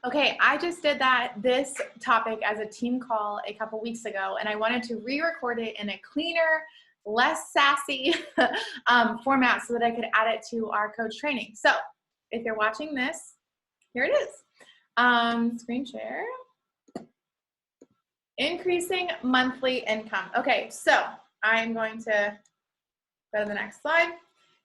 Okay, I just did this topic as a team call a couple weeks ago, and I wanted to re-record it in a cleaner, less sassy format so that I could add it to our coach training. So if you're watching this, here it is. Screen share. Increasing monthly income. Okay, so I'm going to go to the next slide.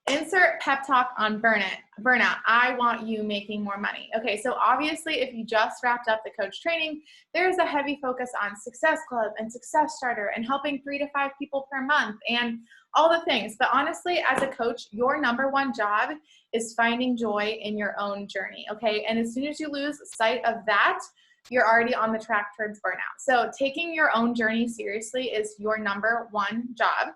Insert pep talk on burnout. I want you making more money. Okay, so obviously if you just wrapped up the coach training, there's a heavy focus on Success Club and Success Starter and helping 3 to 5 people per month and all the things. But honestly, as a coach, your number one job is finding joy in your own journey, okay? And as soon as you lose sight of that, you're already on the track towards burnout. So taking your own journey seriously is your number one job.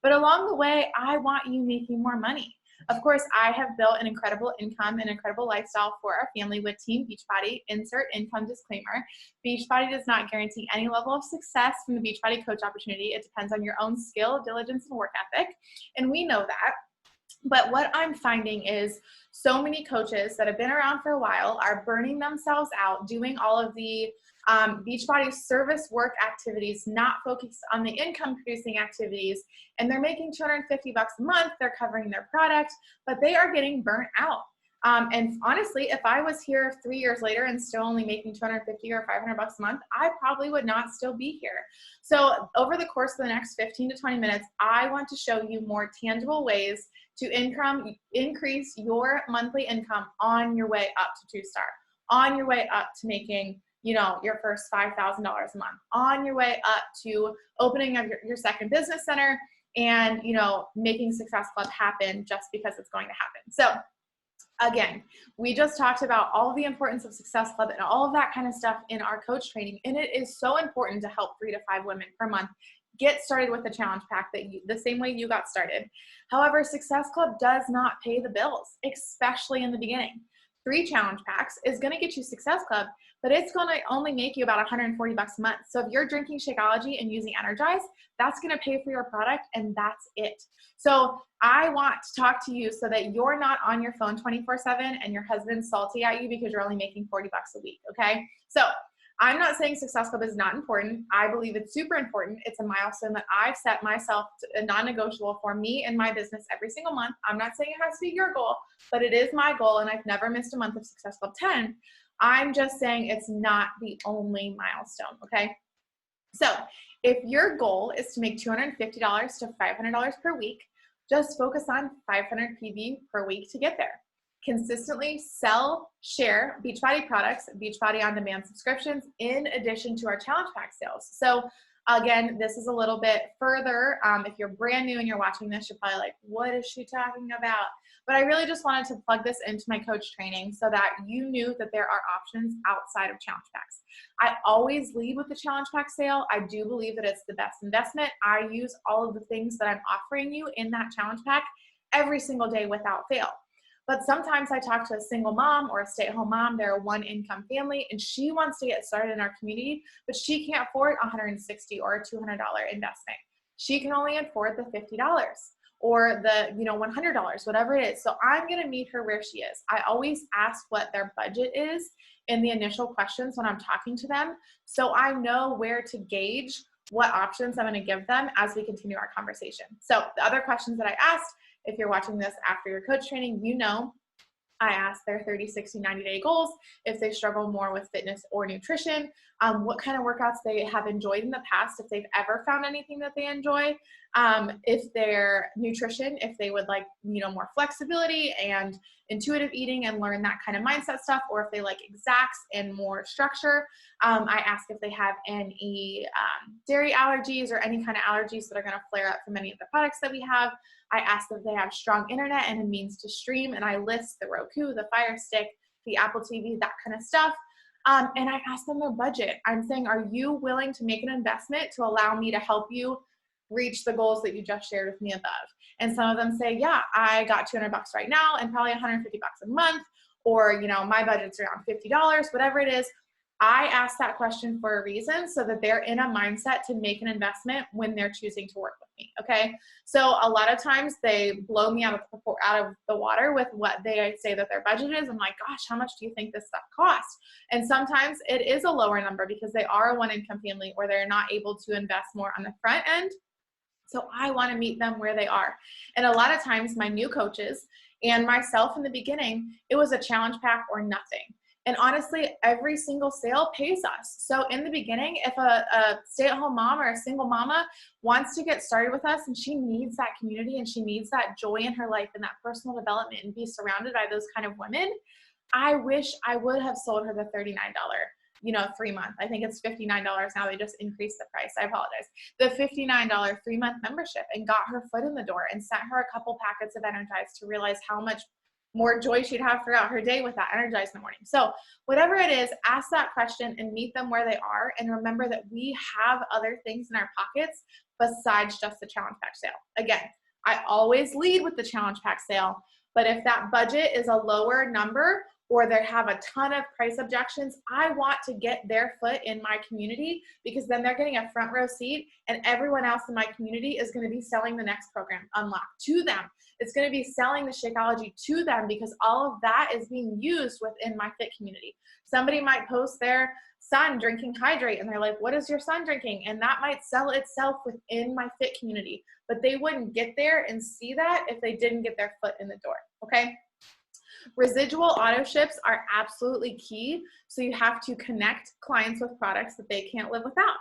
But along the way, I want you making more money. Of course, I have built an incredible income and incredible lifestyle for our family with Team Beachbody. Insert income disclaimer. Beachbody does not guarantee any level of success from the Beachbody coach opportunity. It depends on your own skill, diligence, and work ethic. And we know that. But what I'm finding is so many coaches that have been around for a while are burning themselves out doing all of the Beachbody service work activities, not focused on the income producing activities. And they're making $250 a month. They're covering their product, but they are getting burnt out. And honestly, if I was here 3 years later and still only making $250 or $500 a month, I probably would not still be here. So over the course of the next 15 to 20 minutes, I want to show you more tangible ways to increase your monthly income on your way up to 2-star, on your way up to making, your first $5,000 a month, on your way up to opening up your second business center and, making Success Club happen just because it's going to happen. So again, we just talked about all the importance of Success Club and all of that kind of stuff in our coach training. And it is so important to help 3 to 5 women per month get started with the challenge pack the same way you got started. However, Success Club does not pay the bills, especially in the beginning. 3 challenge packs is going to get you Success Club, but it's going to only make you about $140 a month. So if you're drinking Shakeology and using Energize, that's going to pay for your product and that's it. So I want to talk to you so that you're not on your phone 24/7 and your husband's salty at you because you're only making $40 a week, okay? So I'm not saying Success Club is not important. I believe it's super important. It's a milestone that I've set myself a non-negotiable for me and my business every single month. I'm not saying it has to be your goal, but it is my goal, and I've never missed a month of Success Club 10. I'm just saying it's not the only milestone, okay? So if your goal is to make $250 to $500 per week, just focus on 500 PV per week to get there. Consistently sell, share Beachbody products, Beachbody on-demand subscriptions, in addition to our challenge pack sales. So again, this is a little bit further. If you're brand new and you're watching this, you're probably like, what is she talking about? But I really just wanted to plug this into my coach training so that you knew that there are options outside of challenge packs. I always lead with the challenge pack sale. I do believe that it's the best investment. I use all of the things that I'm offering you in that challenge pack every single day without fail. But sometimes I talk to a single mom or a stay-at-home mom, they're a one-income family, and she wants to get started in our community, but she can't afford $160 or a $200 investment. She can only afford the $50 or the $100, whatever it is. So I'm going to meet her where she is. I always ask what their budget is in the initial questions when I'm talking to them, so I know where to gauge what options I'm going to give them as we continue our conversation. So the other questions that I asked, if you're watching this after your coach training, I ask their 30, 60, 90-day goals, if they struggle more with fitness or nutrition, what kind of workouts they have enjoyed in the past, if they've ever found anything that they enjoy, if their nutrition, if they would like, more flexibility and intuitive eating and learn that kind of mindset stuff, or if they like exacts and more structure. I ask if they have any dairy allergies or any kind of allergies that are going to flare up from any of the products that we have. I ask if they have strong internet and a means to stream, and I list the Roku, the Fire Stick, the Apple TV, that kind of stuff. And I ask them their budget. I'm saying, are you willing to make an investment to allow me to help you reach the goals that you just shared with me above? And some of them say, yeah, I got $200 right now and probably $150 a month, or, my budget's around $50, whatever it is. I ask that question for a reason so that they're in a mindset to make an investment when they're choosing to work with me, okay? So a lot of times they blow me out of the water with what they say that their budget is. I'm like, gosh, how much do you think this stuff costs? And sometimes it is a lower number because they are a one-income family or they're not able to invest more on the front end. So I want to meet them where they are. And a lot of times my new coaches and myself in the beginning, it was a challenge pack or nothing. And honestly, every single sale pays us. So in the beginning, if a stay-at-home mom or a single mama wants to get started with us and she needs that community and she needs that joy in her life and that personal development and be surrounded by those kind of women, I wish I would have sold her the $39, 3-month. I think it's $59 now. They just increased the price. I apologize. The $59 3-month membership and got her foot in the door and sent her a couple packets of Energize to realize how much more joy she'd have throughout her day with that Energize in the morning. So whatever it is, ask that question and meet them where they are. And remember that we have other things in our pockets besides just the challenge pack sale. Again, I always lead with the challenge pack sale, but if that budget is a lower number or they have a ton of price objections, I want to get their foot in my community because then they're getting a front row seat and everyone else in my community is going to be selling the next program, Unlock, to them. It's going to be selling the Shakeology to them because all of that is being used within my fit community. Somebody might post their son drinking Hydrate and they're like, what is your son drinking? And that might sell itself within my fit community, but they wouldn't get there and see that if they didn't get their foot in the door, okay? Residual auto ships are absolutely key. So you have to connect clients with products that they can't live without.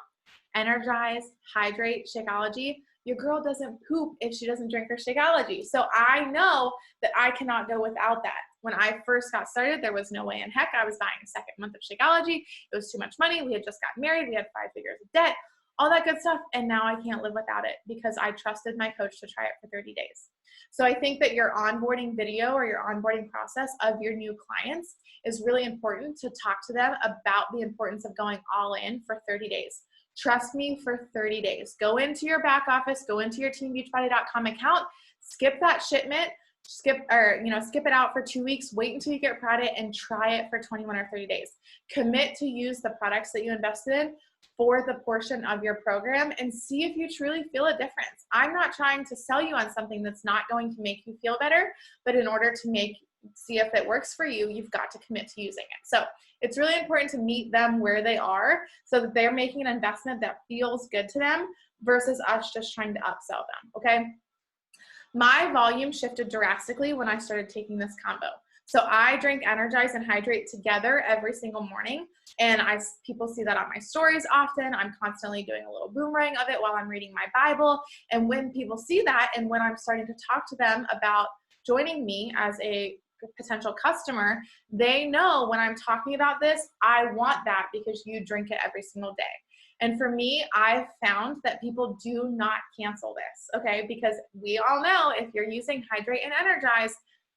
Energize, Hydrate, Shakeology. Your girl doesn't poop if she doesn't drink her Shakeology. So I know that I cannot go without that. When I first got started, there was no way in heck I was buying a second month of Shakeology. It was too much money. We had just gotten married. We had 5 figures of debt, all that good stuff. And now I can't live without it because I trusted my coach to try it for 30 days. So I think that your onboarding video or your onboarding process of your new clients is really important to talk to them about the importance of going all in for 30 days. Trust me for 30 days. Go into your back office, go into your teambeachbody.com account, skip that shipment, skip it out for 2 weeks, wait until you get product and try it for 21 or 30 days. Commit to use the products that you invested in for the portion of your program and see if you truly feel a difference. I'm not trying to sell you on something that's not going to make you feel better, but in order to see if it works for you, you've got to commit to using it. So it's really important to meet them where they are so that they're making an investment that feels good to them versus us just trying to upsell them, okay? My volume shifted drastically when I started taking this combo. So I drink Energize and Hydrate together every single morning. And people see that on my stories often. I'm constantly doing a little boomerang of it while I'm reading my Bible. And when people see that and when I'm starting to talk to them about joining me as a potential customer, they know when I'm talking about this, I want that because you drink it every single day. And for me, I've found that people do not cancel this, okay? Because we all know if you're using Hydrate and Energize,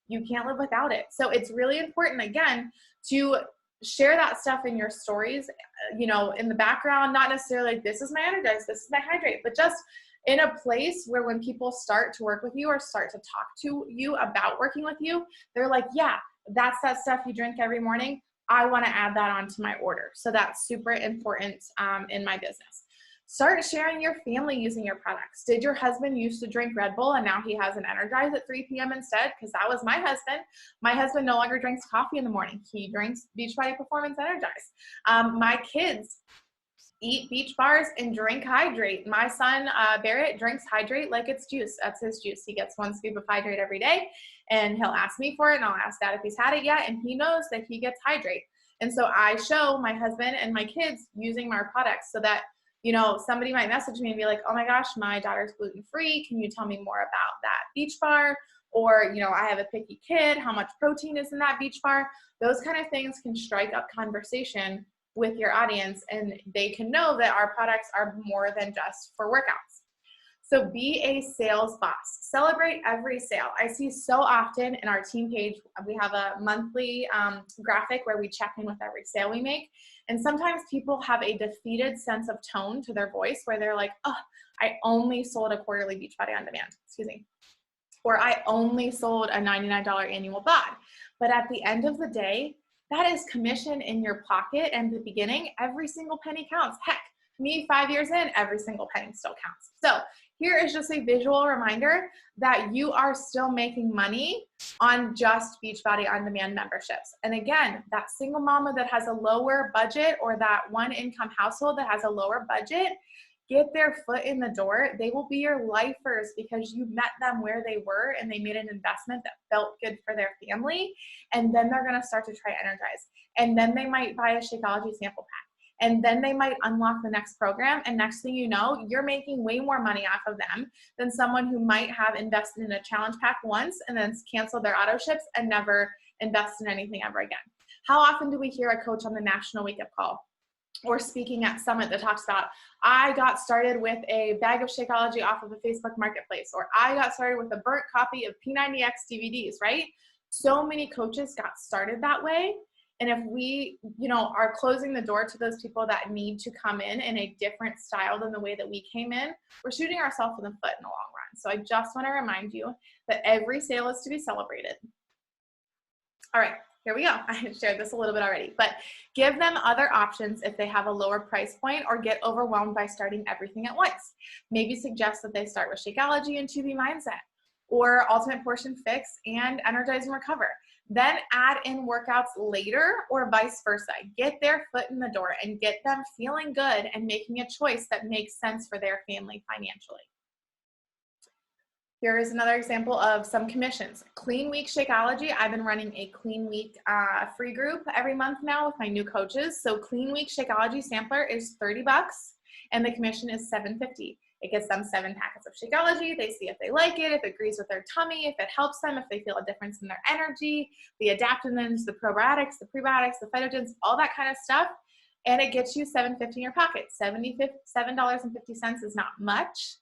you can't live without it. So it's really important, again, to share that stuff in your stories, in the background, not necessarily like, this is my Energize, this is my Hydrate, but just in a place where when people start to work with you or start to talk to you about working with you, they're like, yeah, that's that stuff you drink every morning. I want to add that onto my order. So that's super important in my business. Start sharing your family using your products. Did your husband used to drink Red Bull and now he has an Energize at 3 p.m. instead? Because that was my husband. My husband no longer drinks coffee in the morning. He drinks Beachbody Performance Energize. My kids eat beach bars and drink Hydrate. My son, Barrett, drinks Hydrate like it's juice. That's his juice. He gets 1 scoop of Hydrate every day and he'll ask me for it and I'll ask Dad if he's had it yet, and he knows that he gets Hydrate. And so I show my husband and my kids using my products so that, somebody might message me and be like, oh my gosh, my daughter's gluten-free. Can you tell me more about that beach bar? Or, I have a picky kid. How much protein is in that beach bar? Those kind of things can strike up conversation with your audience and they can know that our products are more than just for workouts. So be a sales boss. Celebrate every sale. I see so often in our team page, we have a monthly graphic where we check in with every sale we make. And sometimes people have a defeated sense of tone to their voice where they're like, oh, I only sold a quarterly Beachbody on demand, or I only sold a $99 annual bod. But at the end of the day, that is commission in your pocket. And at the beginning, every single penny counts. Heck, me 5 years in, every single penny still counts. So Here is just a visual reminder that you are still making money on just Beachbody On Demand memberships. And again, that single mama that has a lower budget, or that one income household that has a lower budget, get their foot in the door. They will be your lifers because you met them where they were and they made an investment that felt good for their family. And then they're going to start to try Energize. And then they might buy a Shakeology sample pack. And then they might unlock the next program. And next thing you know, you're making way more money off of them than someone who might have invested in a challenge pack once and then canceled their auto ships and never invest in anything ever again. How often do we hear a coach on the National Wake Up Call or speaking at Summit that talks about, I got started with a bag of Shakeology off of a Facebook marketplace, or I got started with a burnt copy of P90X DVDs, right? So many coaches got started that way. And if we, are closing the door to those people that need to come in a different style than the way that we came in, we're shooting ourselves in the foot in the long run. So I just want to remind you that every sale is to be celebrated. All right. Here we go. I shared this a little bit already, but give them other options if they have a lower price point or get overwhelmed by starting everything at once. Maybe suggest that they start with Shakeology and 2B Mindset, or Ultimate Portion Fix and Energize and Recover. Then add in workouts later, or vice versa. Get their foot in the door and get them feeling good and making a choice that makes sense for their family financially. Here is another example of some commissions. Clean Week Shakeology. I've been running a Clean Week free group every month now with my new coaches. So Clean Week Shakeology sampler is $30 and the commission is $7.50. It gets them 7 packets of Shakeology. They see if they like it, if it agrees with their tummy, if it helps them, if they feel a difference in their energy, the adaptogens, the probiotics, the prebiotics, the phytogens, all that kind of stuff. And it gets you $7.50 in your pocket. $7.50 is not much.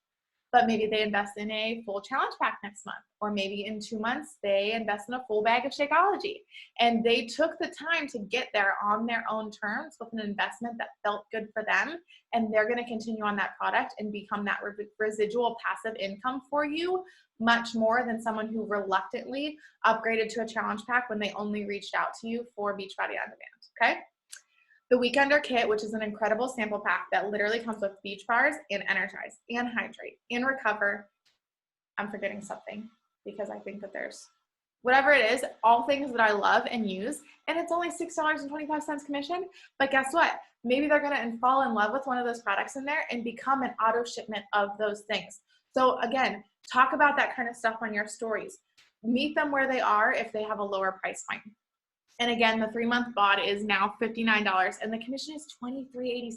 But maybe they invest in a full challenge pack next month, or maybe in 2 months, they invest in a full bag of Shakeology. And they took the time to get there on their own terms with an investment that felt good for them. And they're going to continue on that product and become that residual passive income for you much more than someone who reluctantly upgraded to a challenge pack when they only reached out to you for Beachbody On Demand, okay? The Weekender Kit, which is an incredible sample pack that literally comes with Beach Bars and Energize and Hydrate and Recover. I'm forgetting something because I think that there's, whatever it is, all things that I love and use, and it's only $6.25 commission. But guess what? Maybe they're going to fall in love with one of those products in there and become an auto shipment of those things. So again, talk about that kind of stuff on your stories. Meet them where they are if they have a lower price point. And again, the 3-month bod is now $59 and the commission is $23.86.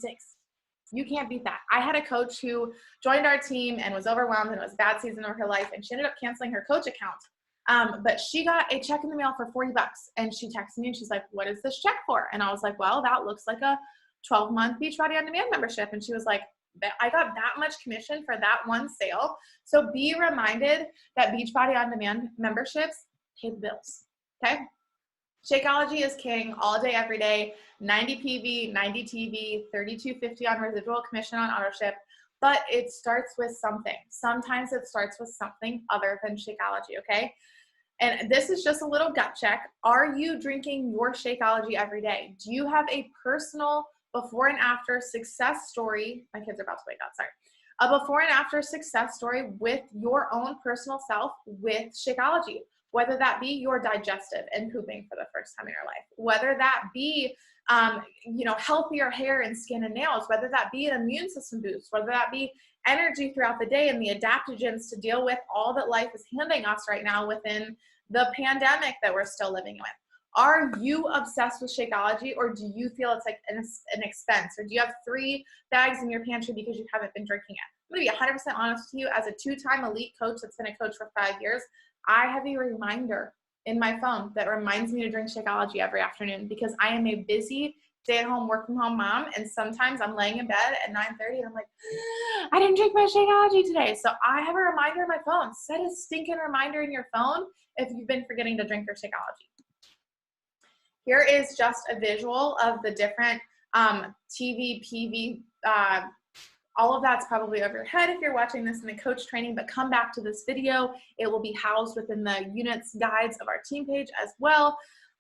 You can't beat that. I had a coach who joined our team and was overwhelmed and it was a bad season of her life, and she ended up canceling her coach account. But she got a check in the mail for $40 and she texted me and she's like, what is this check for? And I was like, well, that looks like a 12-month Beachbody On Demand membership. And she was like, I got that much commission for that one sale. So be reminded that Beachbody On Demand memberships pay the bills, okay? Shakeology is king all day, every day, 90 PV, 90 TV, $32.50 on residual commission on auto ship, but it starts with something. Sometimes it starts with something other than Shakeology, okay? And this is just a little gut check. Are you drinking your Shakeology every day? Do you have a personal before and after success story? My kids are about to wake up, sorry. A before and after success story with your own personal self with Shakeology. Whether that be your digestive and pooping for the first time in your life, whether that be, healthier hair and skin and nails, whether that be an immune system boost, whether that be energy throughout the day and the adaptogens to deal with all that life is handing us right now within the pandemic that we're still living with. Are you obsessed with Shakeology, or do you feel it's like an expense? Or do you have 3 bags in your pantry because you haven't been drinking it? I'm gonna be 100% honest with you. As a 2-time elite coach that's been a coach for 5 years, I have a reminder in my phone that reminds me to drink Shakeology every afternoon because I am a busy stay-at-home, work-from-home mom, and sometimes I'm laying in bed at 9:30 and I'm like, I didn't drink my Shakeology today. So I have a reminder in my phone. Set a stinking reminder in your phone if you've been forgetting to drink your Shakeology. Here is just a visual of the different TV, PV, all of that's probably over your head if you're watching this in the coach training, but come back to this video. It will be housed within the units guides of our team page as well.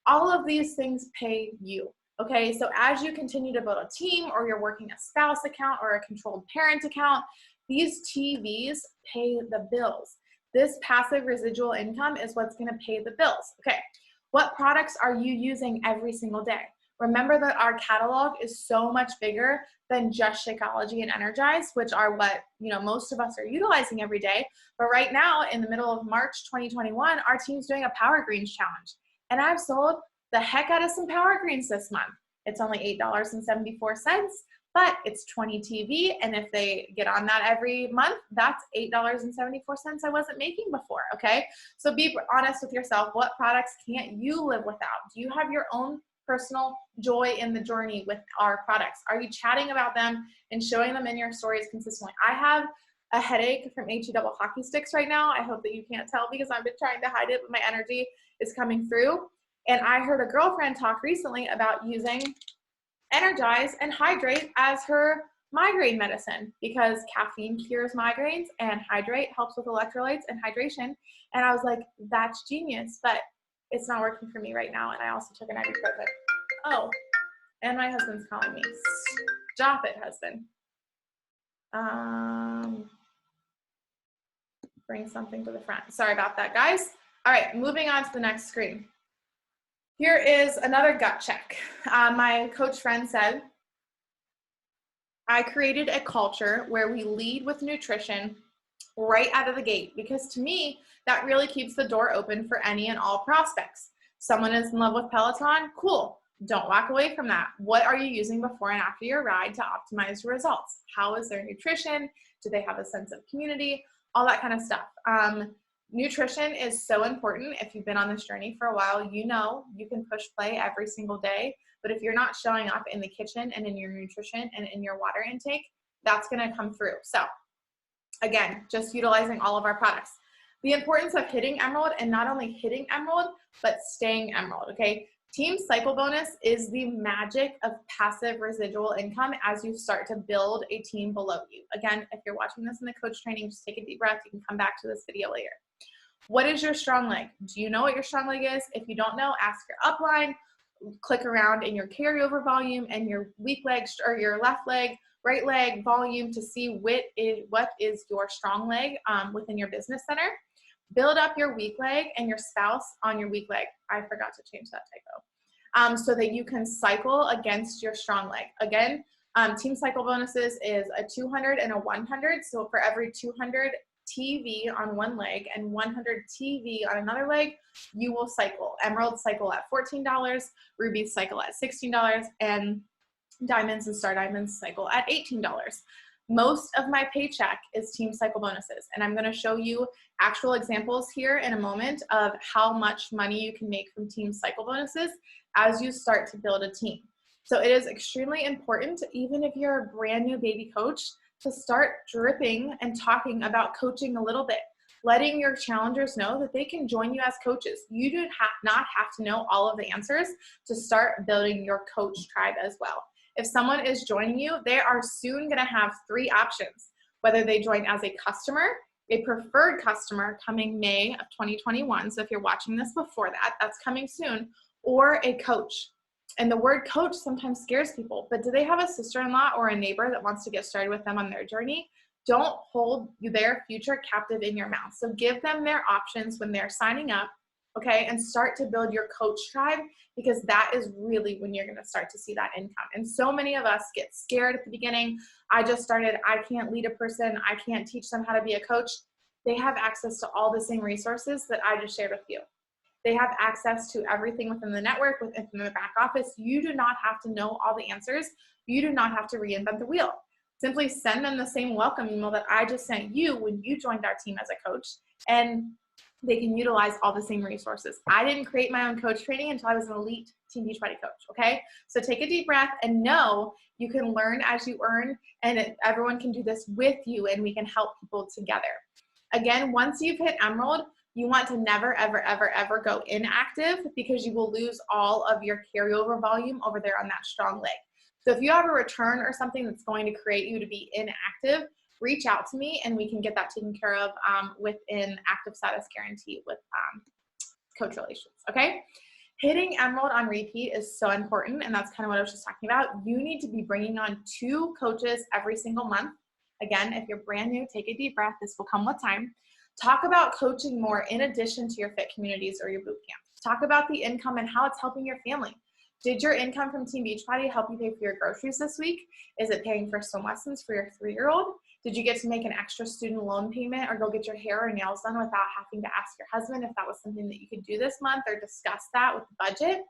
All of these things pay you, okay? So as you continue to build a team, or you're working a spouse account or a controlled parent account, These TVs pay the bills. This passive residual income is what's going to pay the bills. Okay, what products are you using every single day? Remember that our catalog is so much bigger than just Shakeology and Energize, which are what, you know, most of us are utilizing every day. But right now, in the middle of March 2021, our team's doing a Power Greens challenge. And I've sold the heck out of some Power Greens this month. It's only $8.74, but it's 20 TV. And if they get on that every month, that's $8.74 I wasn't making before, okay? So be honest with yourself. What products can't you live without? Do you have your own personal joy in the journey with our products? Are you chatting about them and showing them in your stories consistently? I have a headache from HE double hockey sticks right now. I hope that you can't tell because I've been trying to hide it, but my energy is coming through. And I heard a girlfriend talk recently about using Energize and Hydrate as her migraine medicine because caffeine cures migraines and Hydrate helps with electrolytes and hydration. And I was like, that's genius, but it's not working for me right now. And I also took an ibuprofen. Oh, and my husband's calling me. Stop it, husband. Bring something to the front. Sorry about that, guys. All right, moving on to the next screen. Here is another gut check. My coach friend said, I created a culture where we lead with nutrition right out of the gate, because to me, that really keeps the door open for any and all prospects. Someone is in love with Peloton, cool. Don't walk away from that. What are you using before and after your ride to optimize your results? How is their nutrition? Do they have a sense of community? All that kind of stuff. Nutrition is so important. If you've been on this journey for a while, you know you can push play every single day. But if you're not showing up in the kitchen and in your nutrition and in your water intake, that's going to come through. So again, just utilizing all of our products. The importance of hitting Emerald, and not only hitting Emerald, but staying Emerald, okay? Team Cycle Bonus is the magic of passive residual income as you start to build a team below you. Again, if you're watching this in the coach training, just take a deep breath. You can come back to this video later. What is your strong leg? Do you know what your strong leg is? If you don't know, ask your upline. Click around in your carryover volume and your weak leg or your left leg, right leg volume to see what is your strong leg within your business center. Build up your weak leg and your spouse on your weak leg. I forgot to change that typo. So that you can cycle against your strong leg. Again, Team Cycle Bonuses is a 200 and a 100. So for every 200 TV on one leg and 100 TV on another leg, you will cycle. Emerald cycle at $14, Ruby cycle at $16, and Diamonds and Star Diamonds cycle at $18. Most of my paycheck is Team Cycle Bonuses, and I'm going to show you actual examples here in a moment of how much money you can make from Team Cycle Bonuses as you start to build a team. So it is extremely important, even if you're a brand new baby coach, to start dripping and talking about coaching a little bit, letting your challengers know that they can join you as coaches. You do not have to know all of the answers to start building your coach tribe as well. If someone is joining you, they are soon going to have 3 options, whether they join as a customer, a preferred customer coming May of 2021. So if you're watching this before that, that's coming soon, or a coach. And the word coach sometimes scares people, but do they have a sister-in-law or a neighbor that wants to get started with them on their journey? Don't hold their future captive in your mouth. So give them their options when they're signing up, okay? And start to build your coach tribe, because that is really when you're gonna start to see that income. And so many of us get scared at the beginning. I just started, I can't lead a person, I can't teach them how to be a coach. They have access to all the same resources that I just shared with you. They have access to everything within the network, within the back office. You do not have to know all the answers. You do not have to reinvent the wheel. Simply send them the same welcome email that I just sent you when you joined our team as a coach, and they can utilize all the same resources. I didn't create my own coach training until I was an elite Team Beachbody coach, okay? So take a deep breath and know you can learn as you earn, and everyone can do this with you, and we can help people together. Again, once you've hit Emerald, you want to never, ever, ever, ever go inactive, because you will lose all of your carryover volume over there on that strong leg. So if you have a return or something that's going to create you to be inactive, reach out to me and we can get that taken care of within Active Status Guarantee with Coach Relations, okay? Hitting Emerald on repeat is so important, and that's kind of what I was just talking about. You need to be bringing on 2 coaches every single month. Again, if you're brand new, take a deep breath. This will come with time. Talk about coaching more in addition to your fit communities or your boot camps. Talk about the income and how it's helping your family. Did your income from Team Beachbody help you pay for your groceries this week? Is it paying for swim lessons for your 3-year-old? Did you get to make an extra student loan payment or go get your hair or nails done without having to ask your husband if that was something that you could do this month, or discuss that with the budget?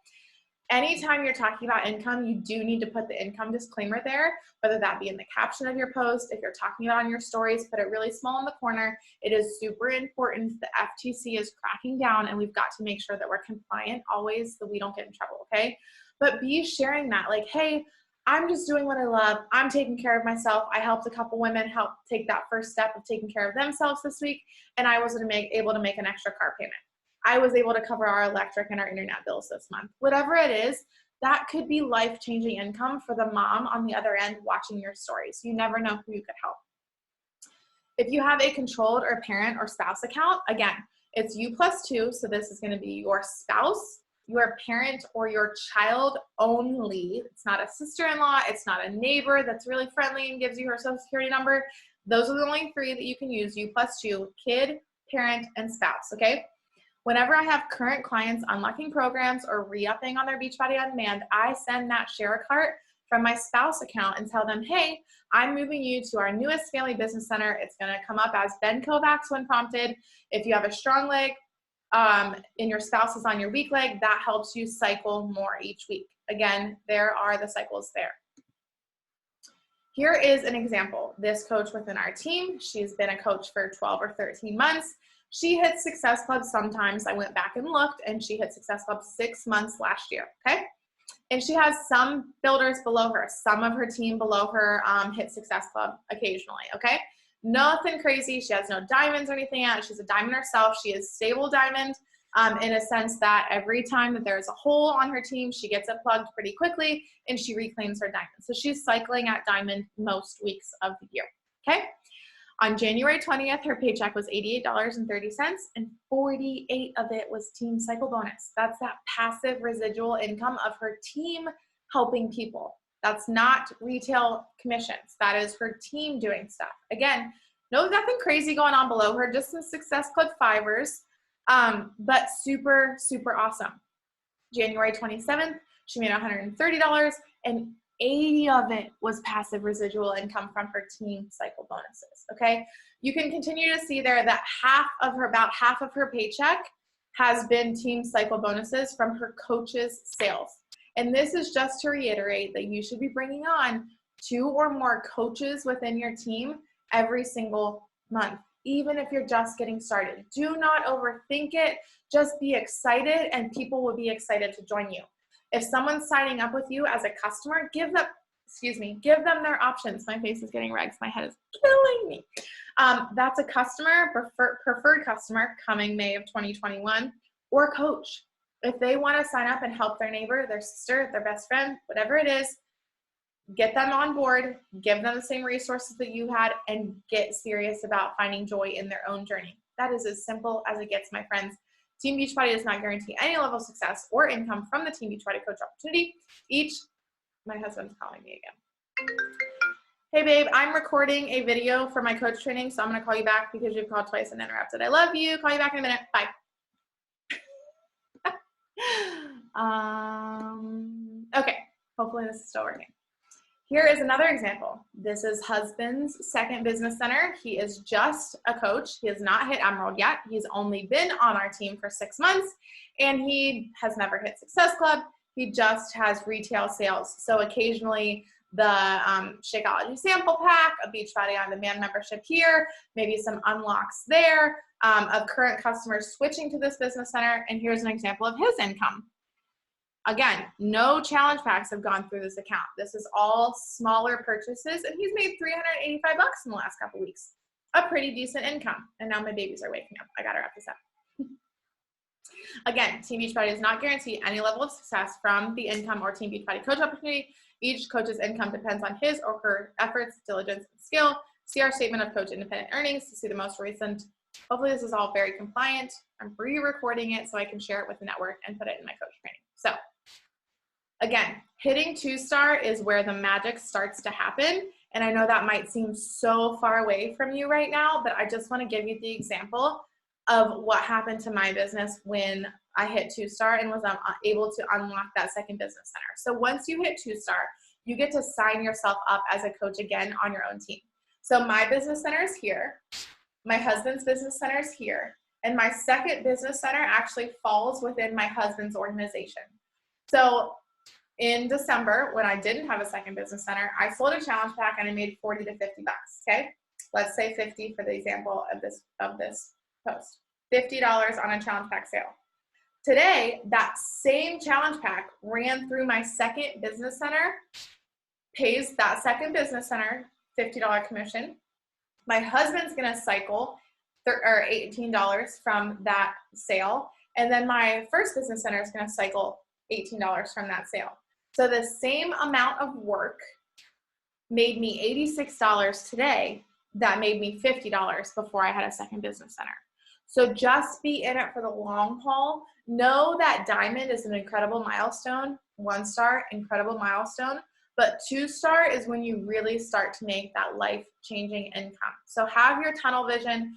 Anytime you're talking about income, you do need to put the income disclaimer there, whether that be in the caption of your post. If you're talking about it on your stories, put it really small in the corner. It is super important. The FTC is cracking down, and we've got to make sure that we're compliant always so we don't get in trouble, okay? But be sharing that, like, hey, I'm just doing what I love. I'm taking care of myself. I helped a couple women help take that first step of taking care of themselves this week, and I was able to make an extra car payment. I was able to cover our electric and our internet bills this month. Whatever it is, that could be life-changing income for the mom on the other end watching your stories. You never know who you could help. If you have a controlled or parent or spouse account, again, it's you plus 2, so this is going to be your spouse, your parent, or your child only. It's not a sister-in-law. It's not a neighbor that's really friendly and gives you her social security number. Those are the only 3 that you can use, you plus 2, kid, parent, and spouse, okay? Whenever I have current clients unlocking programs or re-upping on their Beachbody On Demand, I send that share a cart from my spouse account and tell them, hey, I'm moving you to our newest family business center. It's going to come up as Ben Kovacs when prompted. If you have a strong leg and your spouse is on your weak leg, that helps you cycle more each week. Again, there are the cycles there. Here is an example. This coach within our team, she's been a coach for 12 or 13 months. She hit Success Club sometimes. I went back and looked, and she hit Success Club 6 months last year, okay? And she has some builders below her. Some of her team below her hit Success Club occasionally, okay? Nothing crazy. She has no diamonds or anything yet. She's a diamond herself. She is stable diamond in a sense that every time that there's a hole on her team, she gets it plugged pretty quickly, and she reclaims her diamond. So she's cycling at diamond most weeks of the year, okay? On January 20th, her paycheck was $88.30, and 48 of it was team cycle bonus. That's that passive residual income of her team helping people. That's not retail commissions. That is her team doing stuff. Again, nothing crazy going on below her, just some Success Club fivers, but super, super awesome. January 27th, she made $130, and 80 of it was passive residual income from her team cycle bonuses, okay? You can continue to see there that about half of her paycheck has been team cycle bonuses from her coaches' sales. And this is just to reiterate that you should be bringing on 2 or more coaches within your team every single month, even if you're just getting started. Do not overthink it. Just be excited, and people will be excited to join you. If someone's signing up with you as a customer, give them their options. My face is getting red because my head is killing me. That's a customer, preferred customer coming May of 2021, or coach. If they want to sign up and help their neighbor, their sister, their best friend, whatever it is, get them on board, give them the same resources that you had, and get serious about finding joy in their own journey. That is as simple as it gets, my friends. Team Beachbody does not guarantee any level of success or income from the Team Beachbody Coach opportunity. My husband's calling me again. Hey babe, I'm recording a video for my coach training, so I'm gonna call you back because you've called twice and interrupted. I love you, call you back in a minute, bye. Okay, hopefully this is still working. Here is another example. This is husband's second business center. He is just a coach. He has not hit Emerald yet. He's only been on our team for 6 months, and he has never hit Success Club. He just has retail sales. So occasionally the Shakeology sample pack, a Beachbody On Demand membership here, maybe some unlocks there of current customers switching to this business center. And here's an example of his income. Again, no challenge packs have gone through this account. This is all smaller purchases, and he's made $385 in the last couple weeks. A pretty decent income. And now my babies are waking up. I gotta wrap this up. Again, Team Beachbody does not guarantee any level of success from the income or Team Beachbody coach opportunity. Each coach's income depends on his or her efforts, diligence, and skill. See our statement of coach independent earnings to see the most recent. Hopefully this is all very compliant. I'm re-recording it so I can share it with the network and put it in my coach training. So again, hitting 2-star is where the magic starts to happen, And I know that might seem so far away from you right now, but I just want to give you the example of what happened to my business when I hit 2-star and was able to unlock that second business center. So once you hit 2-star, you get to sign yourself up as a coach again on your own team. So my business center is here. My husband's business center is here. And my second business center actually falls within my husband's organization. So in December, when I didn't have a second business center, I sold a challenge pack and I made 40 to 50 bucks. Okay. Let's say 50 for the example of this post. $50 on a challenge pack sale. Today, that same challenge pack ran through my second business center, pays that second business center $50 commission. My husband's going to cycle $18 from that sale. And then my first business center is going to cycle $18 from that sale. So the same amount of work made me $86 today that made me $50 before I had a second business center. So just be in it for the long haul. Know that diamond is an incredible milestone. 1-star, incredible milestone. But 2-star is when you really start to make that life-changing income. So have your tunnel vision.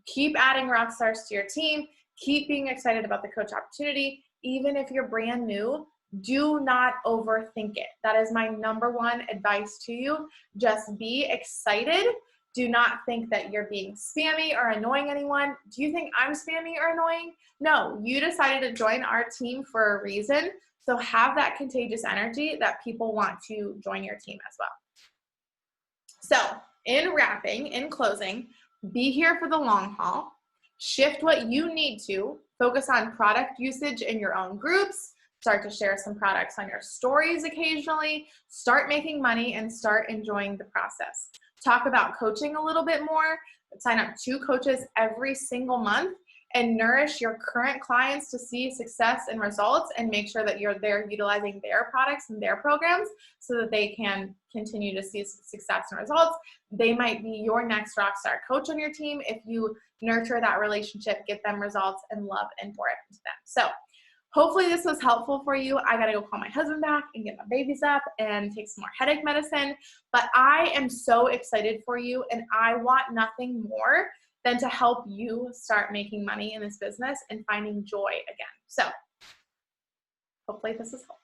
Keep adding rock stars to your team. Keep being excited about the coach opportunity. Even if you're brand new, do not overthink it. That is my number one advice to you. Just be excited. Do not think that you're being spammy or annoying anyone. Do you think I'm spammy or annoying? No, you decided to join our team for a reason. So have that contagious energy that people want to join your team as well. So in wrapping, in closing, be here for the long haul. Shift what you need to. Focus on product usage in your own groups. Start to share some products on your stories occasionally. Start making money and start enjoying the process. Talk about coaching a little bit more. Sign up 2 coaches every single month and nourish your current clients to see success and results, and make sure that you're there utilizing their products and their programs so that they can continue to see success and results. They might be your next rockstar coach on your team if you nurture that relationship, get them results, and love and pour it into them. So hopefully this was helpful for you. I gotta go call my husband back and get my babies up and take some more headache medicine. But I am so excited for you, and I want nothing more than to help you start making money in this business and finding joy again. So hopefully this is helpful.